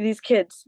These kids.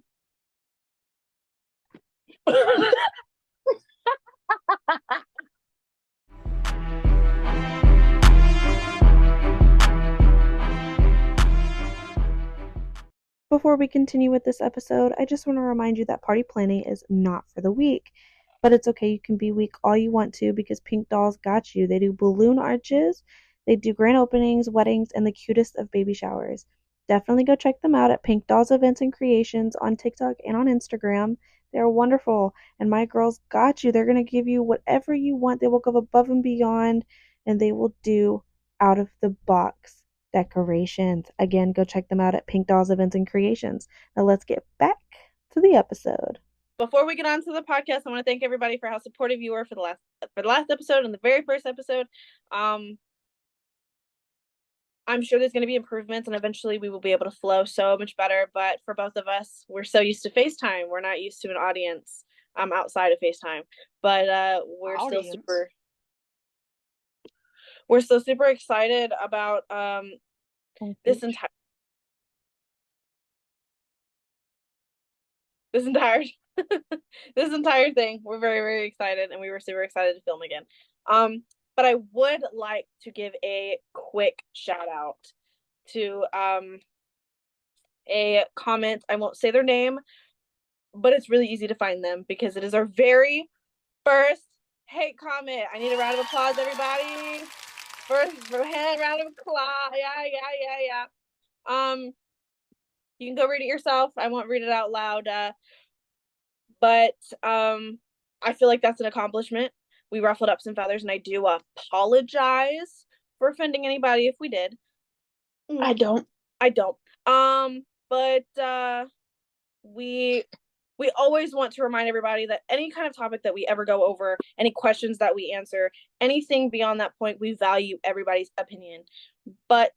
Before we continue with this episode, I just want to remind you that party planning is not for the weak. But it's okay, you can be weak all you want to because Pink Dolls got you. They do balloon arches, they do grand openings, weddings, and the cutest of baby showers. Definitely go check them out at Pink Dolls Events and Creations on TikTok and on Instagram. They're wonderful, and my girls got you. They're going to give you whatever you want. They will go above and beyond, and they will do out of the box decorations. Again, go check them out at Pink Dolls Events and Creations. Now let's get back to the episode. Before we get on to the podcast, I want to thank everybody for how supportive you were for the last episode and the very first episode. I'm sure there's going to be improvements, and eventually we will be able to flow so much better. But for both of us, we're so used to FaceTime. We're not used to an audience outside of FaceTime. But we're still super excited about this entire this entire thing. We're very, very excited, and we were super excited to film again. But I would like to give a quick shout out to a comment. I won't say their name, but it's really easy to find them because it is our very first hate comment. I need a round of applause, everybody. First round of applause. Yeah. You can go read it yourself. I won't read it out loud. But I feel like that's an accomplishment. We ruffled up some feathers, and I do apologize for offending anybody if we did. I don't. But we always want to remind everybody that any kind of topic that we ever go over, any questions that we answer, anything beyond that point, we value everybody's opinion. But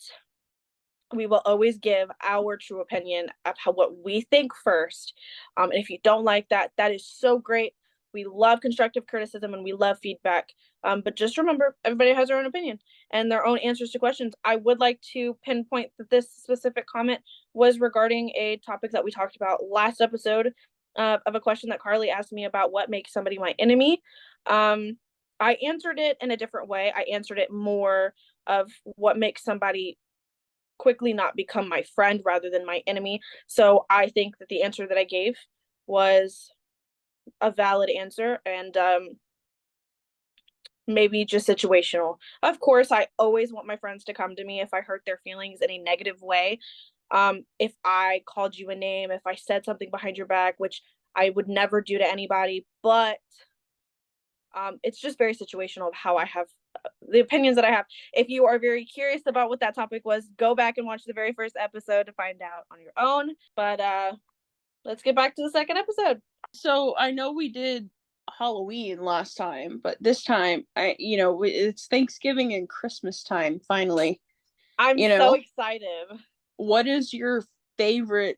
we will always give our true opinion of what we think first. And if you don't like that, that is so great. We love constructive criticism and we love feedback. But just remember, everybody has their own opinion and their own answers to questions. I would like to pinpoint that this specific comment was regarding a topic that we talked about last episode of a question that Carly asked me about what makes somebody my enemy. I answered it in a different way. I answered it more of what makes somebody quickly not become my friend rather than my enemy. So I think that the answer that I gave was a valid answer and maybe just situational. Of course, I always want my friends to come to me if I hurt their feelings in a negative way. If I called you a name, if I said something behind your back, which I would never do to anybody, but it's just very situational of how I have the opinions that I have. If you are very curious about what that topic was, go back and watch the very first episode to find out on your own. But let's get back to the second episode. So I know we did Halloween last time, but this time it's Thanksgiving and Christmas time finally. I'm so excited. What is your favorite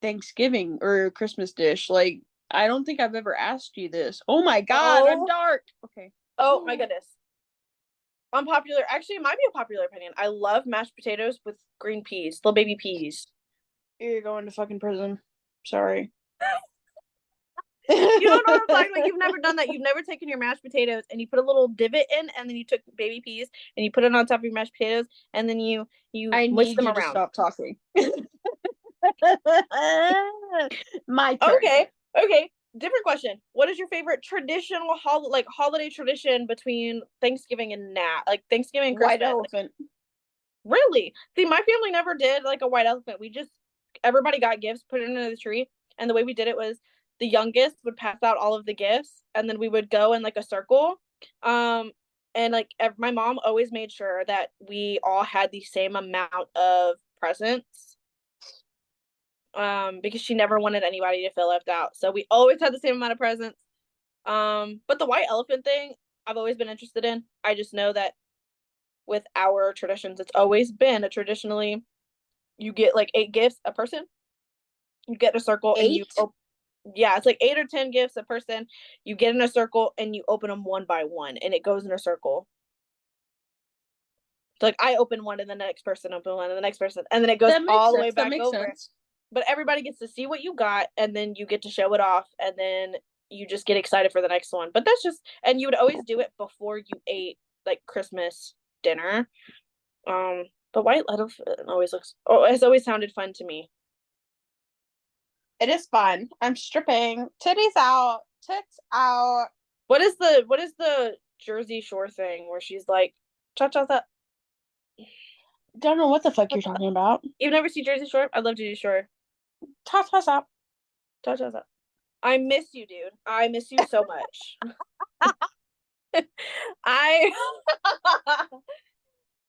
Thanksgiving or Christmas dish? Like, I don't think I've ever asked you this. Oh my god, I'm dark. Okay. Oh my goodness. Unpopular. Actually, it might be a popular opinion. I love mashed potatoes with green peas, little baby peas. You're going to fucking prison. Sorry. You don't know what I'm talking about? You've never done that. You've never taken your mashed potatoes and you put a little divot in, and then you took baby peas and you put it on top of your mashed potatoes, and then you mush them around. To stop talking. My turn. Okay. Different question. What is your favorite traditional holiday tradition between Thanksgiving and Thanksgiving and Christmas? White elephant. Really? See, my family never did like a white elephant. Everybody got gifts, put it under the tree, and the way we did it was the youngest would pass out all of the gifts, and then we would go in like a circle. And like my mom always made sure that we all had the same amount of presents. Because she never wanted anybody to feel left out. So we always had the same amount of presents. But the white elephant thing, I've always been interested in. I just know that with our traditions, it's always been traditionally, you get like 8 gifts a person. You get in a circle 8? And you it's like 8 or 10 gifts a person. You get in a circle and you open them one by one, and it goes in a circle. So like I open one, and the next person open one, and the next person, and then it goes all the way back over. Sense. but everybody gets to see what you got, and then you get to show it off, and then you just get excited for the next one. But that's just, and you would always do it before you ate like Christmas dinner. But white lettuce always looks, oh, it's always sounded fun to me. It is fun. I'm stripping. Titties out. Tits out. What is the Jersey Shore thing where she's like, cha cha cha? Don't know what the fuck you're talking about. You've never seen Jersey Shore? I love Jersey Shore. Ta ta ta. Cha cha cha. I miss you, dude. I miss you so much. I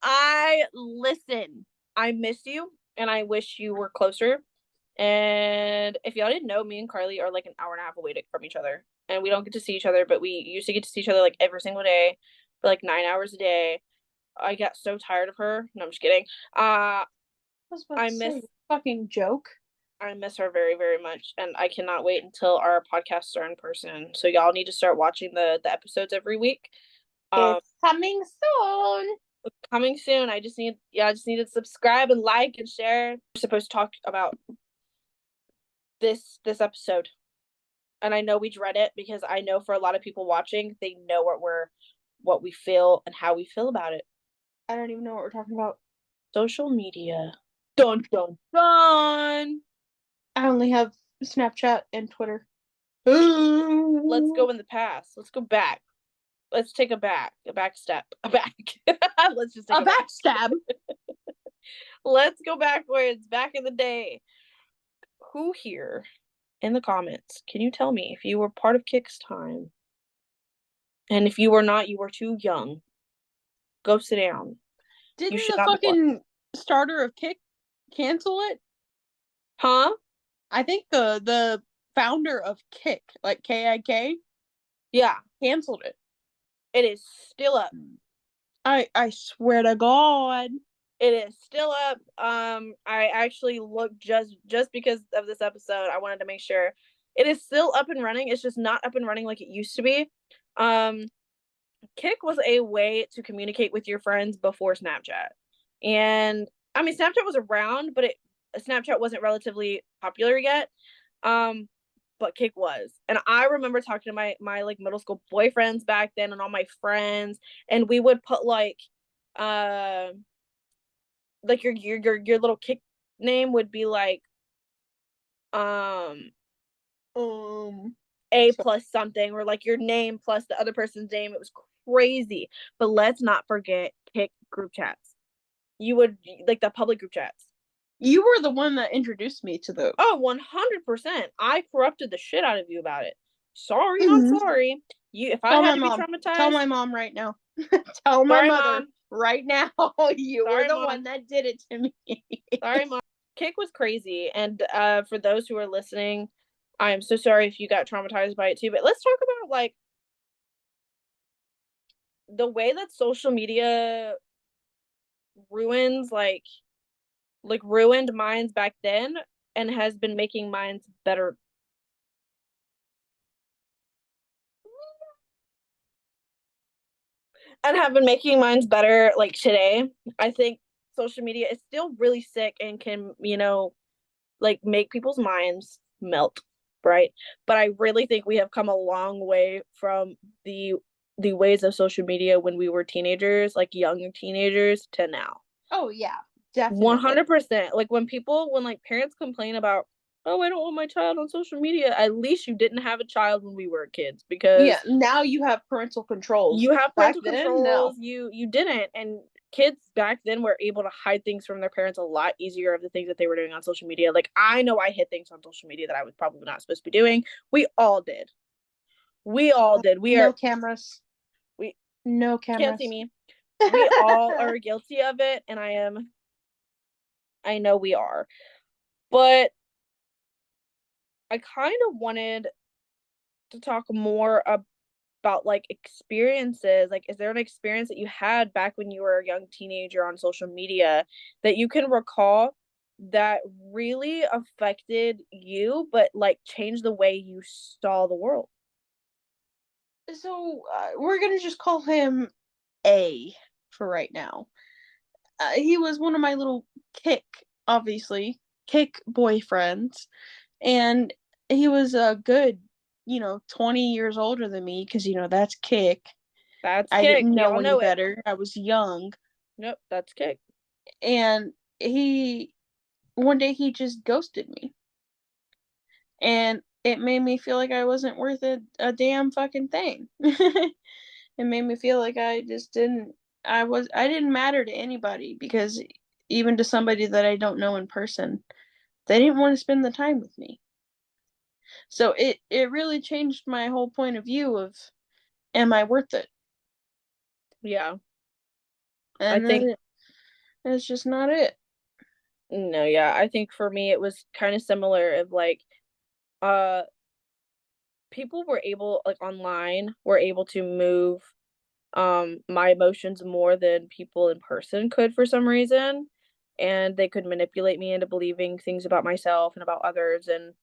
I listen. I miss you and I wish you were closer. And if y'all didn't know, me and Carly are like an hour and a half away from each other. And we don't get to see each other, but we used to get to see each other like every single day for like 9 hours a day. I got so tired of her. No, I'm just kidding. I miss fucking joke. I miss her very, very much, and I cannot wait until our podcasts are in person. So y'all need to start watching the episodes every week. It's coming soon. Coming soon. I just need to subscribe and like and share. We're supposed to talk about this episode, and I know we dread it because I know for a lot of people watching, they know what we feel and how we feel about it. I don't even know what we're talking about. Social media. Dun dun dun. I only have Snapchat and Twitter. Let's go in the past. Let's go back. Let's take a back step. Let's just take a backstab. Let's go backwards, back in the day. Who here in the comments, can you tell me if you were part of Kick's time? And if you were not, you were too young. Go sit down. Didn't the fucking starter of Kick cancel it? Huh? I think the founder of Kick, like KIK, yeah, canceled it. It is still up. I swear to God. It is still up. I actually looked just because of this episode. I wanted to make sure it is still up and running. It's just not up and running like it used to be. Kick was a way to communicate with your friends before Snapchat. And I mean, Snapchat was around, but Snapchat wasn't relatively popular yet. But Kick was. And I remember talking to my like middle school boyfriends back then and all my friends, and we would put like your little Kick name would be like A plus something, or like your name plus the other person's name. It was crazy. But let's not forget Kick group chats. You would like the public group chats. You were the one that introduced me to those. Oh, 100%. I corrupted the shit out of you about it. Sorry, not sorry. If I had to be traumatized, tell my mom right now. Tell my mother right now. You were the one that did it to me. Sorry, Mom. Kick was crazy, and for those who are listening, I am so sorry if you got traumatized by it too. But let's talk about like the way that social media ruins ruined minds back then and has been making minds better. And have been making minds better like today. I think social media is still really sick and can, like make people's minds melt, right? But I really think we have come a long way from the ways of social media when we were teenagers, like young teenagers, to now. Oh yeah, definitely. 100%. Like when like parents complain about, oh, I don't want my child on social media, at least you didn't have a child when we were kids, because now you have parental controls. You have parental controls. No. You didn't, and kids back then were able to hide things from their parents a lot easier of the things that they were doing on social media. Like I know I hid things on social media that I was probably not supposed to be doing. We all did. We no cameras. No cameras. Can't see me. We all are guilty of it, and I know we are. But I kind of wanted to talk more about like experiences. Like, is there an experience that you had back when you were a young teenager on social media that you can recall that really affected you, but like changed the way you saw the world? So we're gonna just call him A for right now. He was one of my little Kick, obviously, kick boyfriends, and he was a good, 20 years older than me, because that's kick. That's I kick. didn't We know all any know it. better. I was young. Nope, that's kick. And one day he just ghosted me. And it made me feel like I wasn't worth a damn fucking thing. It made me feel like I didn't matter to anybody, because even to somebody that I don't know in person, they didn't want to spend the time with me. So it really changed my whole point of view of, am I worth it? Yeah. And then it's just not it. No, yeah. I think for me it was kind of similar of like people were able, like online, were able to move my emotions more than people in person could for some reason, and they could manipulate me into believing things about myself and about others. And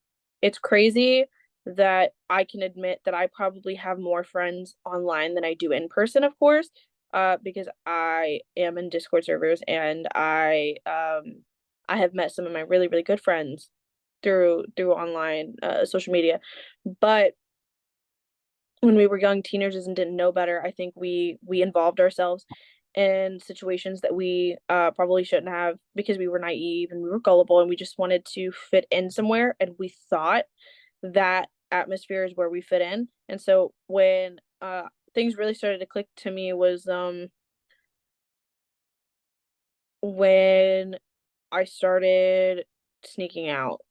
it's crazy that I can admit that I probably have more friends online than I do in person, of course, because I am in Discord servers, and I have met some of my really really good friends through online social media. But when we were young teenagers and didn't know better, I think we involved ourselves in situations that we probably shouldn't have, because we were naive and we were gullible and we just wanted to fit in somewhere, and we thought that atmosphere is where we fit in. And so when things really started to click to me was when I started sneaking out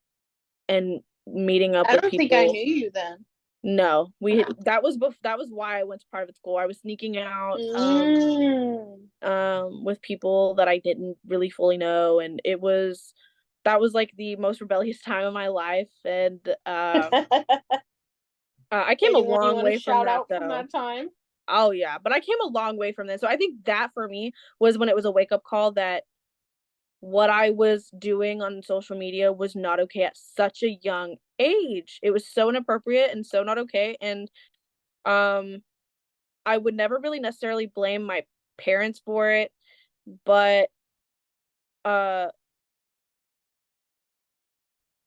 and meeting up I with don't think I people. knew you then. No, that was why I went to private school. I was sneaking out with people that I didn't really fully know, and that was like the most rebellious time of my life. And I came a Anyone you long want to way from shout that out from though. that time? Oh yeah, but I came a long way from this. So I think that for me was when it was a wake up call that what I was doing on social media was not okay at such a young age. It was so inappropriate and so not okay. And um I would never really necessarily blame my parents for it, but uh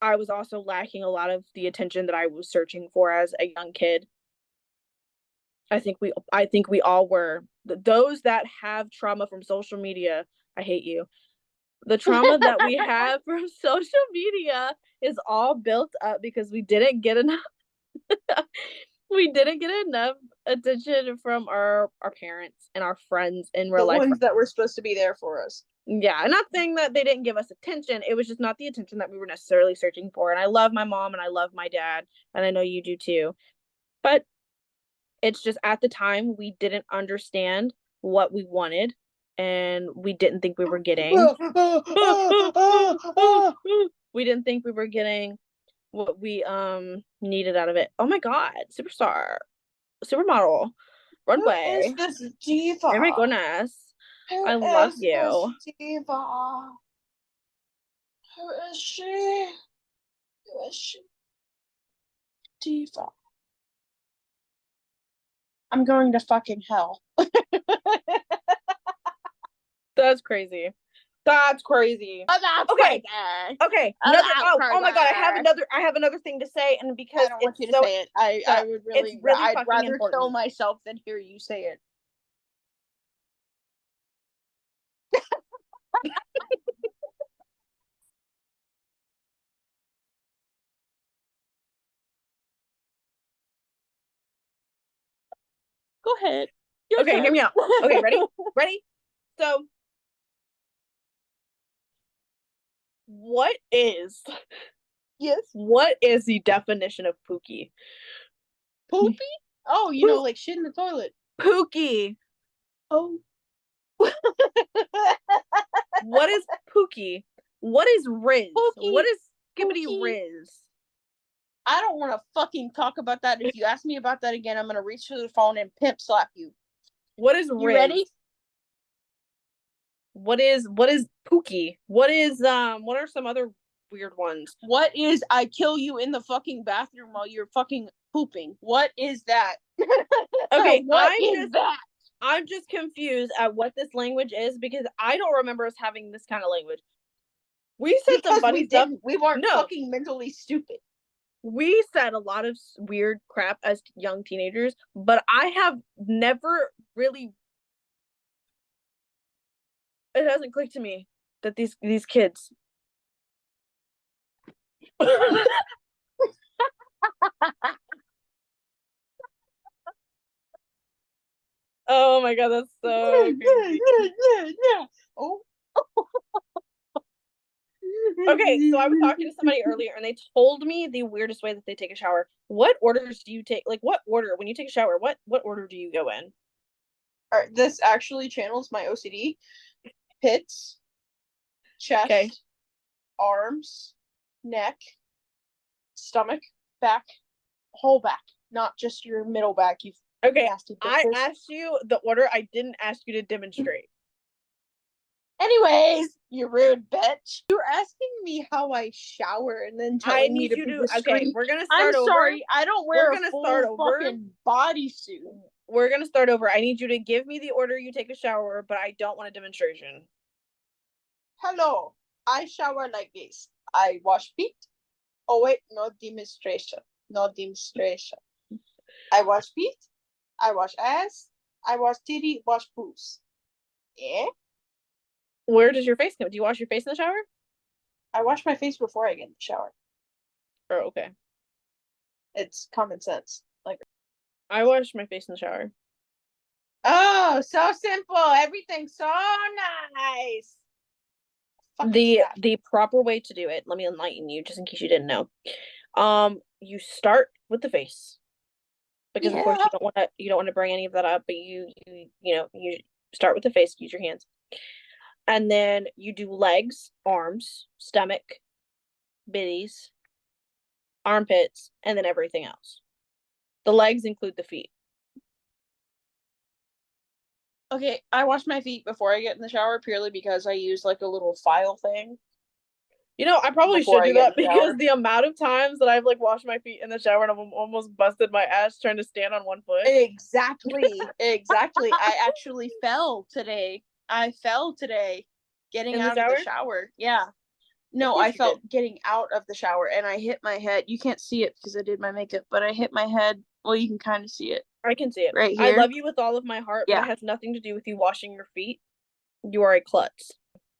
I was also lacking a lot of the attention that I was searching for as a young kid. I think we all were. Those that have trauma from social media, I hate you. The trauma that we have from social media is all built up because we didn't get enough we didn't get enough attention from our parents and our friends in real The life. ones that were supposed to be there for us. Yeah, not saying that they didn't give us attention. It was just not the attention that we were necessarily searching for. And I love my mom and I love my dad, and I know you do too. But it's just at the time we didn't understand what we wanted, and we didn't think we were getting we didn't think we were getting what we needed out of it. Oh my god, superstar, supermodel, Who is runway. this Oh my diva? goodness. Who I love is this you. diva? Who is she? Who is she? Diva. I'm going to fucking hell. That's crazy. That's crazy. Oh, that's Okay. crazy. Okay. Oh, Another that's oh my god, crazy. I have another thing to say, and because I don't want it's you to so say it. I would it's really, really I'd fucking rather kill important. myself than hear you say it. Go ahead. Your Okay, turn. hear me out. Okay, ready? Ready? So what is Yes. what is the definition of pookie? Poopy? Oh, like shit in the toilet. Pookie. Oh. What is pookie? What is Riz? What Pookie. is skibbity Pookie. Riz? I don't want to fucking talk about that. If you ask me about that again, I'm gonna reach for the phone and pimp slap you. What is You Riz? ready? What is pookie? What are some other weird ones? What is I kill you in the fucking bathroom while you're fucking pooping? What is that? Okay, What is that? I'm just confused at what this language is because I don't remember us having this kind of language. We said some Because funny we stuff. didn't. We weren't No. fucking mentally stupid. We said a lot of weird crap as young teenagers, but I have never really. It hasn't clicked to me that these kids. Oh my god, that's so crazy. Yeah. Oh. Okay, so I was talking to somebody earlier and they told me the weirdest way that they take a shower. What orders do you take? Like, what order when you take a shower? What order do you go in? All right, this actually channels my OCD. Pits, Okay. chest, arms, neck, stomach, back, whole back, not just your middle back, you Okay, nasty I bitches. asked you the order. I didn't ask you to demonstrate. Anyways, you rude bitch. You're asking me how I shower and then I telling me need to you be to. Okay, discreet. we're gonna I'm start over. sorry, I don't wear We're a gonna full start over. fucking bodysuit. We're gonna start over. I need you to give me the order you take a shower, but I don't want a demonstration. Hello, I shower like this. I wash feet. Oh wait, no demonstration. No demonstration. I wash feet. I wash ass. I wash titty. Wash boobs. Yeah. Where does your face go? Do you wash your face in the shower? I wash my face before I get in the shower. Oh, okay. It's common sense. Like, I wash my face in the shower. oh, so simple. Everything's so nice. The proper way to do it, let me enlighten you just in case you didn't know. You start with the face. Because of course Yeah. you don't want to bring any of that up, but you start with the face, use your hands. And then you do legs, arms, stomach, bitties, armpits, and then everything else. The legs include the feet. Okay, I wash my feet before I get in the shower purely because I use like a little file thing. You know, I probably Before should I do get that in the because shower. the amount of times that I've like washed my feet in the shower and I've almost busted my ass trying to stand on one foot. Exactly. Exactly. I actually fell today. I fell today getting In the out of the shower? shower. Yeah. No, course I you felt did. getting out of the shower and I hit my head. You can't see it because I did my makeup, but I hit my head. Well, you can kind of see it I can see it. right I here. love you with all of my heart, but Yeah. it has nothing to do with you washing your feet. You are a klutz.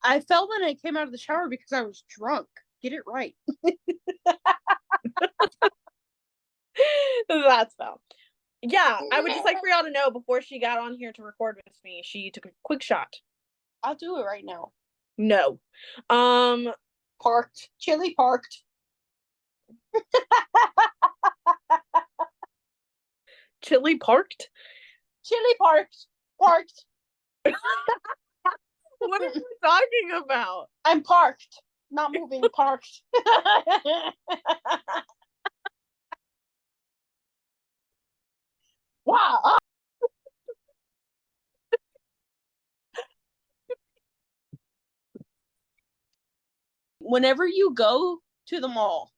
I fell when I came out of the shower because I was drunk. Get it right. That's foul. Yeah, I would just like for y'all to know before she got on here to record with me, she took a quick shot. I'll do it right now. No. Parked. Chili parked. Chili parked? Chili parked. Parked. What are you talking about? I'm parked. Not moving, parked. Wow. Whenever you go to the mall,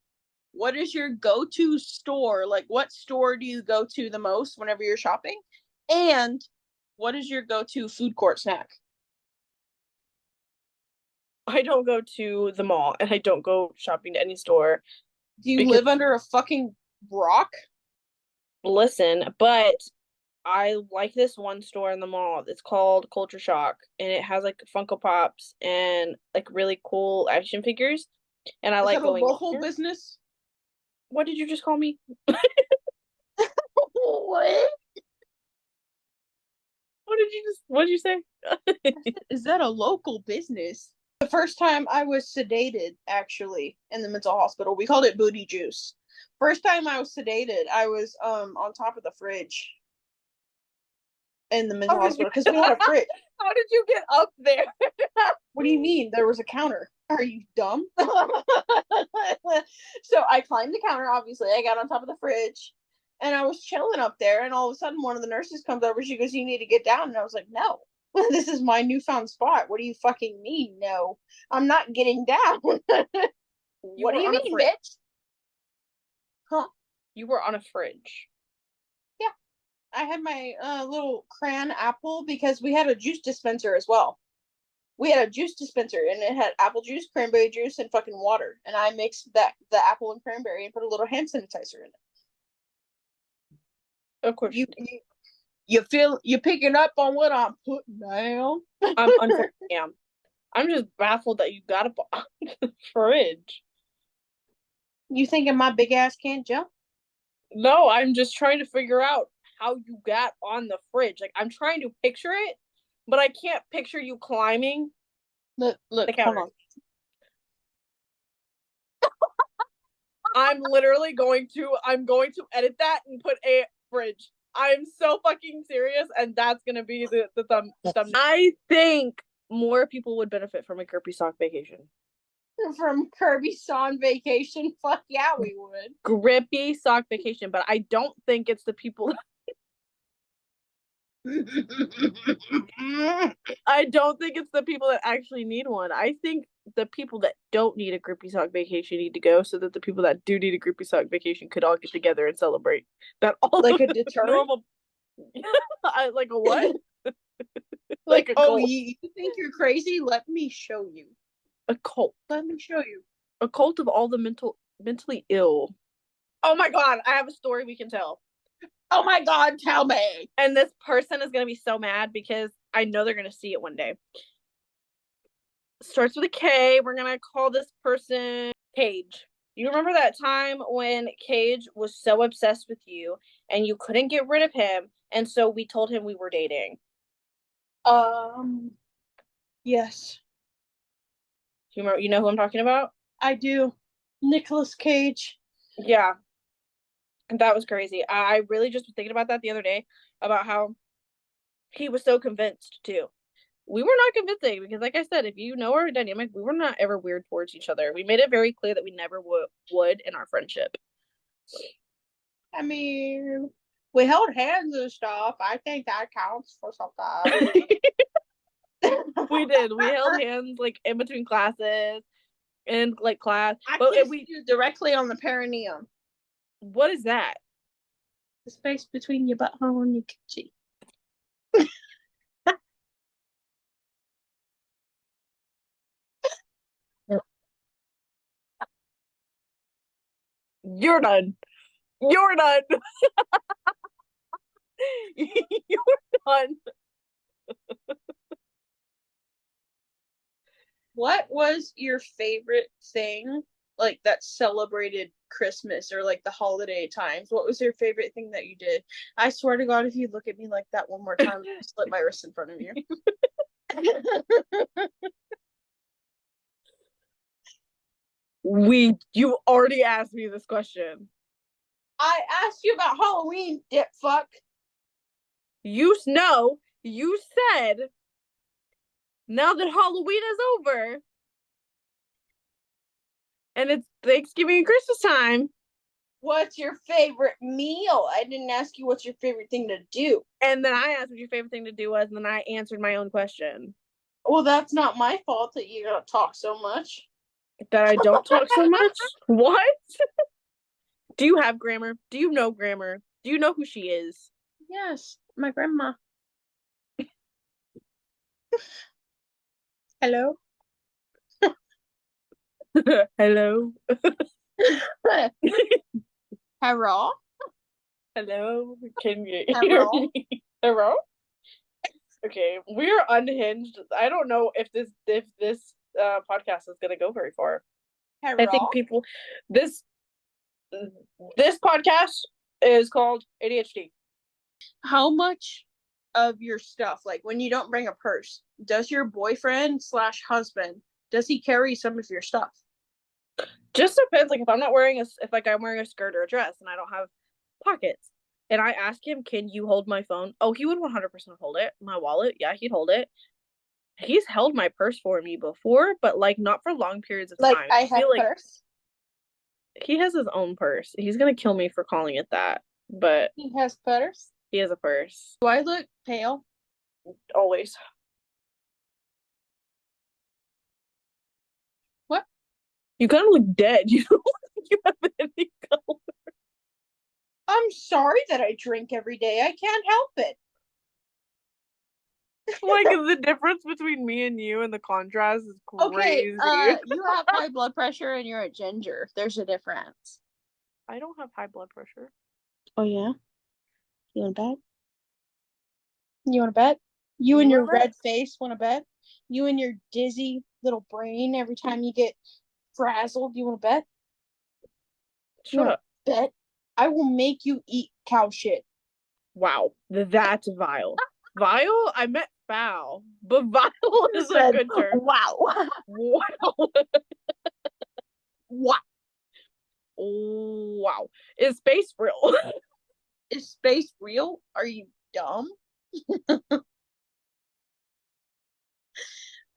what is your go-to store? Like, what store do you go to the most whenever you're shopping? And what is your go-to food court snack? I don't go to the mall and I don't go shopping to any store Do you because live under a fucking rock? listen, but I like this one store in the mall. It's called Culture Shock and it has like Funko Pops and like really cool action figures. And I Is like that a going local there. business? What did you just call me? What? What did you say? Is that a local business? The first time I was sedated, actually, in the mental hospital, we called it booty juice. First time I was sedated, I was on top of the fridge in the mental hospital because we had a fridge. How did you get up there? What do you mean? There was a counter. Are you dumb? So I climbed the counter, obviously. I got on top of the fridge and I was chilling up there. And all of a sudden, one of the nurses comes over. She goes, "You need to get down." And I was like, "No, this is my newfound spot. What do you fucking mean? No, I'm not getting down." What do you mean, bitch? Huh? You were on a fridge. Yeah. I had my little cran apple because we had a juice dispenser as well. we had a juice dispenser and it had apple juice, cranberry juice, and fucking water. And I mixed the apple and cranberry and put a little hand sanitizer in it. Of course. You picking up on what I'm putting down? I'm unfair. I'm just baffled that you got up on the fridge. You thinking my big ass can't jump? No, I'm just trying to figure out how you got on the fridge. Like, I'm trying to picture it, but I can't picture you climbing Look, the counter. hold on. I'm going to edit that and put a fridge. I'm so fucking serious, and that's gonna be the thumb. I think more people would benefit from a Kirby sock vacation. From Kirby Son vacation? Fuck yeah, we would. Grippy sock vacation, but I don't think it's the people. I don't think it's the people that actually need one. I think the people that don't need a grippy sock vacation need to go, so that the people that do need a grippy sock vacation could all get together and celebrate. That all like a deterrent. Normal. Like a what? like a cult. You think you're crazy? Let me show you. A cult. Let me show you. A cult of all the mentally ill. Oh my god, I have a story we can tell. Oh my god, tell me. And this person is going to be so mad because I know they're going to see it one day. Starts with a K. We're going to call this person Cage. You remember that time when Cage was so obsessed with you and you couldn't get rid of him, and so we told him we were dating? Yes. You know who I'm talking about? I do. Nicolas Cage. Yeah. That was crazy. I really just was thinking about that the other day, about how he was so convinced too. We were not convincing because, like I said, if you know our dynamic, we were not ever weird towards each other. We made it very clear that we never would in our friendship. I mean, we held hands and stuff. I think that counts for something. We did. We held hands like in between classes, in like class. But if we do directly on the perineum. What is that? The space between your butthole and your coochie. You're done. You're done. You're done. What was your favorite thing, like, that celebrated Christmas or like the holiday times? What was your favorite thing that you did? I swear to God, if you look at me like that one more time, I'll slit my wrist in front of you. You already asked me this question. I asked you about Halloween, dip fuck. You said now that Halloween is over and it's Thanksgiving and Christmas time, what's your favorite meal? I didn't ask you what's your favorite thing to do. And then I asked what your favorite thing to do was, and then I answered my own question. Well, that's not my fault that you gotta talk so much. That I don't talk so much? What? Do you have grammar? Do you know grammar? Do you know who she is? Yes, my grandma. Hello? Hello? Hello? Hello? Can you hear me? Hello? Okay, we're unhinged. I don't know if this podcast is gonna go very far. Hello? I think people this podcast is called ADHD. How much of your stuff, like when you don't bring a purse, does your boyfriend/husband, does he carry some of your stuff? Just depends. Like if I'm wearing a skirt or a dress and I don't have pockets, and I ask him, "Can you hold my phone?" Oh, he would 100% hold it. My wallet, yeah, he'd hold it. He's held my purse for me before, but like not for long periods of time. Like I have purse. He has his own purse. He's gonna kill me for calling it that, but he has purse. He has a purse. Do I look pale? Always. What? You kind of look dead. You don't look like you have any color. I'm sorry that I drink every day. I can't help it. Like the difference between me and you and the contrast is Okay, crazy. you have high blood pressure and you're a ginger. There's a difference. I don't have high blood pressure. Oh yeah? You wanna bet? You wanna bet? You You and wanna your bet? red face wanna bet? You and your dizzy little brain every time you get frazzled, you wanna bet? You Shut wanna up. bet? I will make you eat cow shit. Wow, that's vile. Vile? I meant foul, but vile You is a said, good term. wow. Wow. What? Wow. Is space real? Is space real? Are you dumb?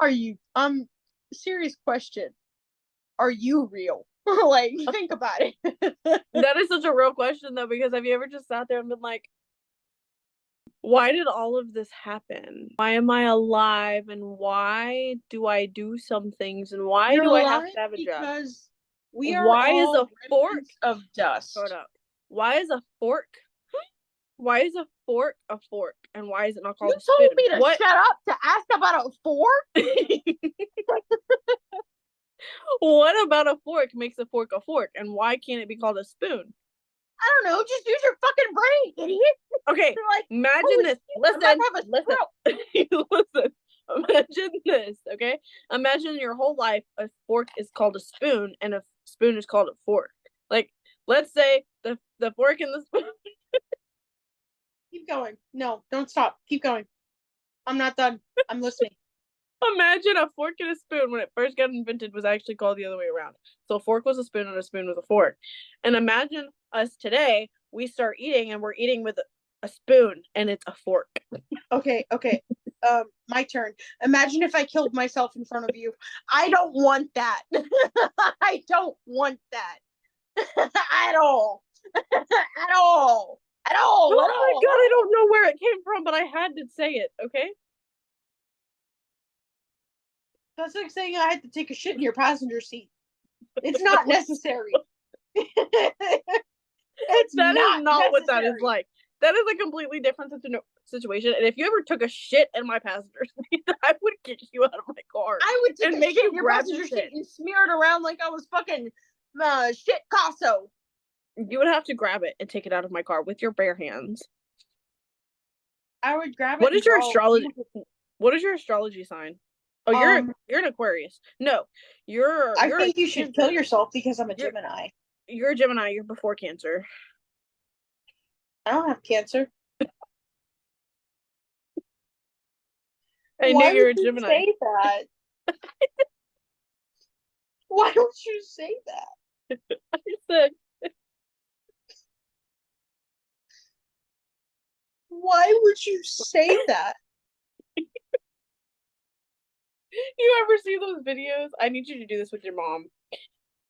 Are you serious question. Are you real? Like, think about it. That is such a real question though, because have you ever just sat there and been like, why did all of this happen? Why am I alive? And why do I do some things? And why You're do I have alive to have a job? because we are Why is a all fork? remnants of Shut dust. up. Why is a fork? Why is a fork? And why is it not You called a told spoon? me to What? shut up to ask about a fork? What about a fork makes a fork? And why can't it be called a spoon? I don't know. Just use your fucking brain, idiot. Okay, You're like, imagine holy this. shit, I'm about Listen, to have a listen, stroke. listen. Imagine this, okay? Imagine your whole life a fork is called a spoon and a spoon is called a fork. Like, let's say the fork and the spoon. Keep going. No, don't stop. Keep going. I'm not done. I'm listening. Imagine a fork and a spoon when it first got invented was actually called the other way around. So a fork was a spoon and a spoon was a fork. And imagine us today, we start eating and we're eating with a spoon and it's a fork. Okay, okay. My turn. Imagine if I killed myself in front of you. I don't want that. I don't want that. At all. At all. At all. At Oh my all. god, I don't know where it came from, but I had to say it, okay? That's like saying I had to take a shit in your passenger seat. It's not necessary. It's That is not not what that is necessary. like. That is a completely different situation. And if you ever took a shit in my passenger seat, I would kick you out of my car I would take and a make shit you in your grab your passenger seat shit. and smear it around like I was fucking shit Casso. You would have to grab it and take it out of my car with your bare hands. I would grab it What and is your draw. astrology? What is your astrology sign? Oh, Um, you're an Aquarius. No, you're I you're a think you should kill Cancer. yourself because I'm a You're Gemini. you're a Gemini. You're before Cancer. I don't have cancer. I knew Why you're would a you Gemini. say that? Why would you say that? I said, Why would you say that? you ever see those videos? I need you to do this with your mom.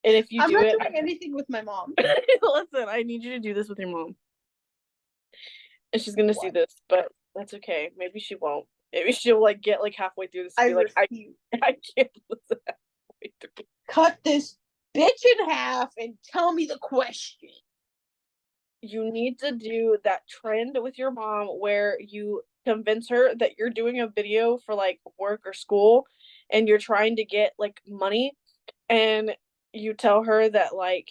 And if you I'm do not it, doing anything with my mom. listen, I need you to do this with your mom. And she's gonna see What? this, but that's okay. Maybe she won't. Maybe she'll like get like halfway through this and I be like, refuse. I can't listen halfway through. Cut this bitch in half and tell me the question. You need to do that trend with your mom where you convince her that you're doing a video for like work or school and you're trying to get like money and you tell her that like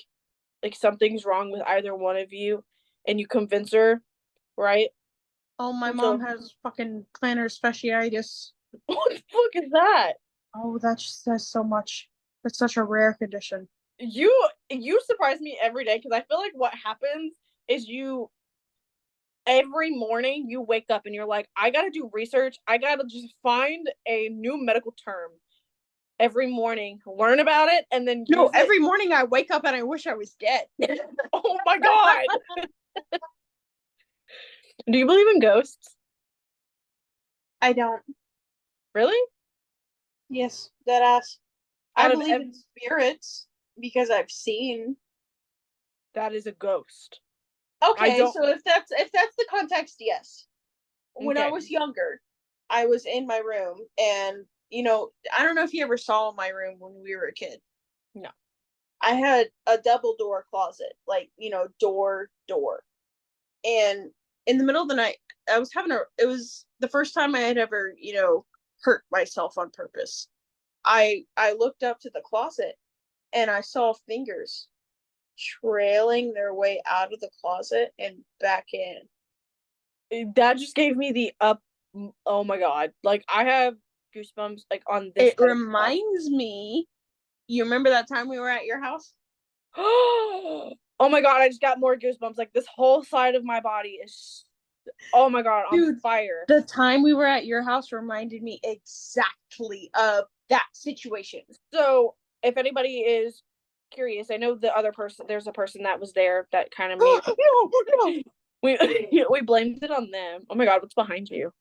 something's wrong with either one of you and you convince her, right? Oh, my Until mom has fucking plantar fasciitis. what the fuck is that? Oh, that just says so much. It's such a rare condition. You surprise me every day because I feel like what happens is you every morning you wake up and you're like, I gotta do research. I gotta just find a new medical term every morning, learn about it, and then No, use it. every morning I wake up and I wish I was dead. Oh my god! Do you believe in ghosts? I don't. Really? Yes, that ass. I Out of believe in spirits because I've seen. that is a ghost. I Okay, don't. so if that's the context, yes. When I Okay. was younger, I was in my room and I don't know if you ever saw my room when we were a kid. No. I had a double door closet, like, door. And in the middle of the night, it was the first time I had ever, hurt myself on purpose. I looked up to the closet and I saw fingers trailing their way out of the closet and back in. That just gave me the up. Oh my god! Like I have goosebumps like on this. It reminds me. You remember that time we were at your house? Oh my god! I just got more goosebumps. Like this whole side of my body is. Oh my god! On Dude, fire. the time we were at your house reminded me exactly of that situation. So if anybody is curious, I know the other person. There's a person that was there that kind of made. No. We blamed it on them. Oh my god! What's behind you?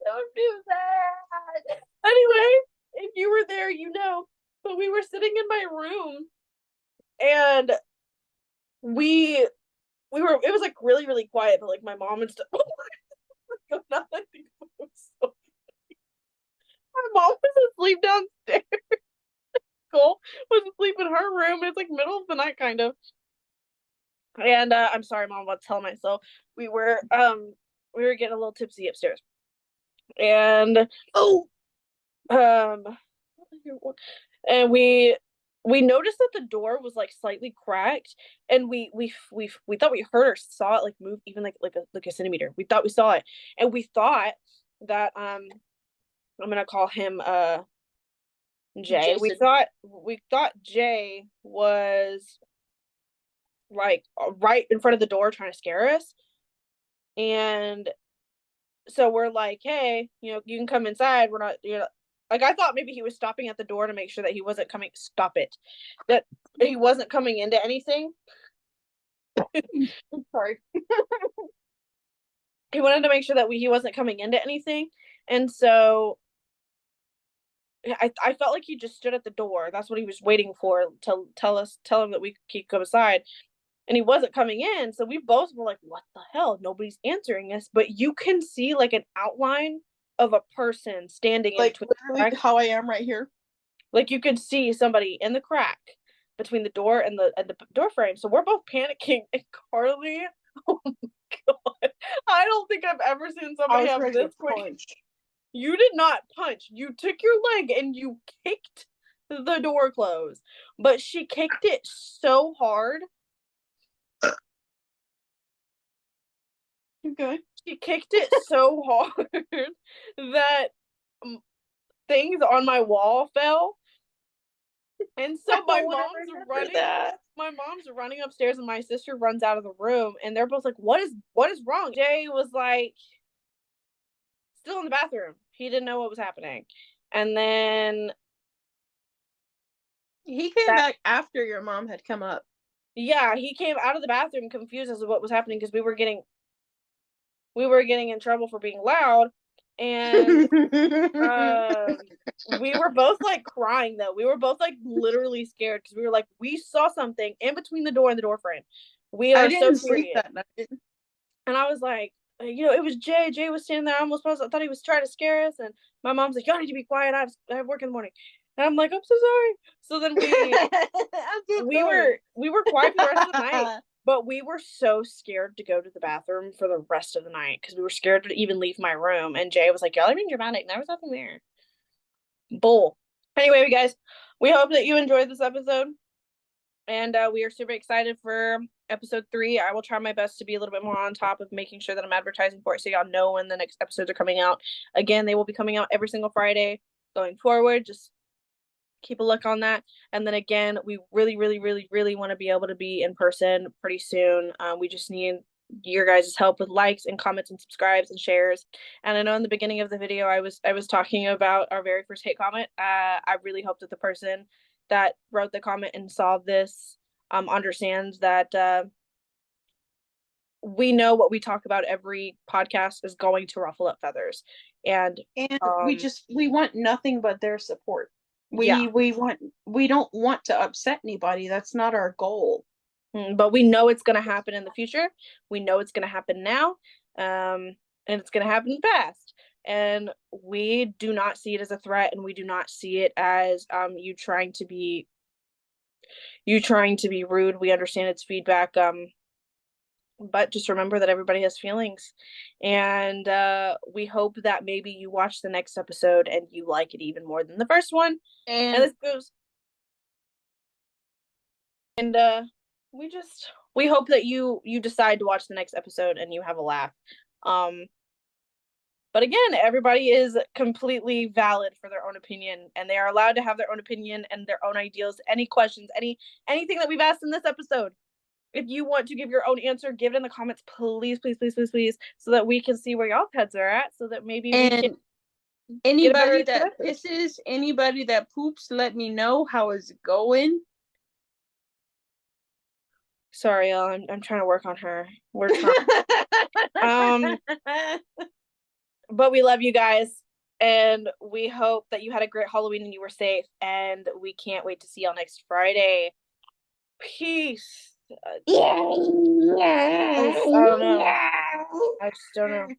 Don't do that. Anyway, if you were there, you know. But we were sitting in my room and we were it was like really, really quiet, but like my mom and stuff. Oh my god, I think it was so my mom was asleep downstairs. Cole was asleep in her room. It's like middle of the night kind of. And I'm sorry, mom, I'll tell myself. We were getting a little tipsy upstairs. And um and we noticed that the door was like slightly cracked, and we thought we heard or saw it like move even like a centimeter. We thought we saw it, and we thought that I'm gonna call him Jay. Jason. We thought Jay was like right in front of the door trying to scare us, and so we're like, hey, you can come inside. We're not, like I thought maybe he was stopping at the door to make sure that he wasn't coming. Stop it, that he wasn't coming into anything. I'm sorry. He wanted to make sure that he wasn't coming into anything, and so I felt like he just stood at the door. That's what he was waiting for to tell him that we could go inside. And he wasn't coming in. So we both were like, what the hell? Nobody's answering us. But you can see like an outline of a person standing like in literally how I am right here. Like you could see somebody in the crack between the door and the door frame. So we're both panicking. And Carly, oh my god. I don't think I've ever seen somebody have this quick. You did not punch. You took your leg and you kicked the door closed. But she kicked it so hard. Okay. She kicked it so hard that things on my wall fell. And so my mom's running upstairs and my sister runs out of the room and they're both like, what is wrong? Jay was like still in the bathroom. He didn't know what was happening. And then he came back after your mom had come up. Yeah, he came out of the bathroom confused as to what was happening because we were getting in trouble for being loud, and we were both like crying though. We were both like literally scared because we were like, we saw something in between the door and the door frame. We are so serious. That night. And I was like, it was Jay. Jay was standing there. I thought he was trying to scare us. And my mom's like, y'all need to be quiet. I have work in the morning. And I'm like, I'm so sorry. So then we were quiet for the rest of the night. But we were so scared to go to the bathroom for the rest of the night because we were scared to even leave my room. And Jay was like, y'all are being dramatic. There was nothing there. Bull. Anyway, guys, we hope that you enjoyed this episode. And we are super excited for episode 3. I will try my best to be a little bit more on top of making sure that I'm advertising for it so y'all know when the next episodes are coming out. Again, they will be coming out every single Friday going forward. Just keep a look on that. And then again, we really, really, really, really want to be able to be in person pretty soon. We just need your guys' help with likes and comments and subscribes and shares. And I know in the beginning of the video, I was talking about our very first hate comment. I really hope that the person that wrote the comment and saw this understands that we know what we talk about every podcast is going to ruffle up feathers. And we want nothing but their support. Yeah. We don't want to upset anybody. That's not our goal. But we know it's going to happen in the future. We know it's going to happen now. And it's going to happen fast. And we do not see it as a threat, and we do not see it as you trying to be rude. We understand it's feedback. But just remember that everybody has feelings. And we hope that maybe you watch the next episode and you like it even more than the first one. And this goes. And we hope that you decide to watch the next episode and you have a laugh. But again, everybody is completely valid for their own opinion, and they are allowed to have their own opinion and their own ideals. Any questions, anything that we've asked in this episode, if you want to give your own answer, give it in the comments, please, please, please, please, please, so that we can see where y'all's heads are at, so that maybe we can anybody that pisses, anybody that poops, let me know how is it going. Sorry, y'all. I'm trying to work on her. We're trying. But we love you guys, and we hope that you had a great Halloween and you were safe. And we can't wait to see y'all next Friday. Peace. I don't know. I just don't know.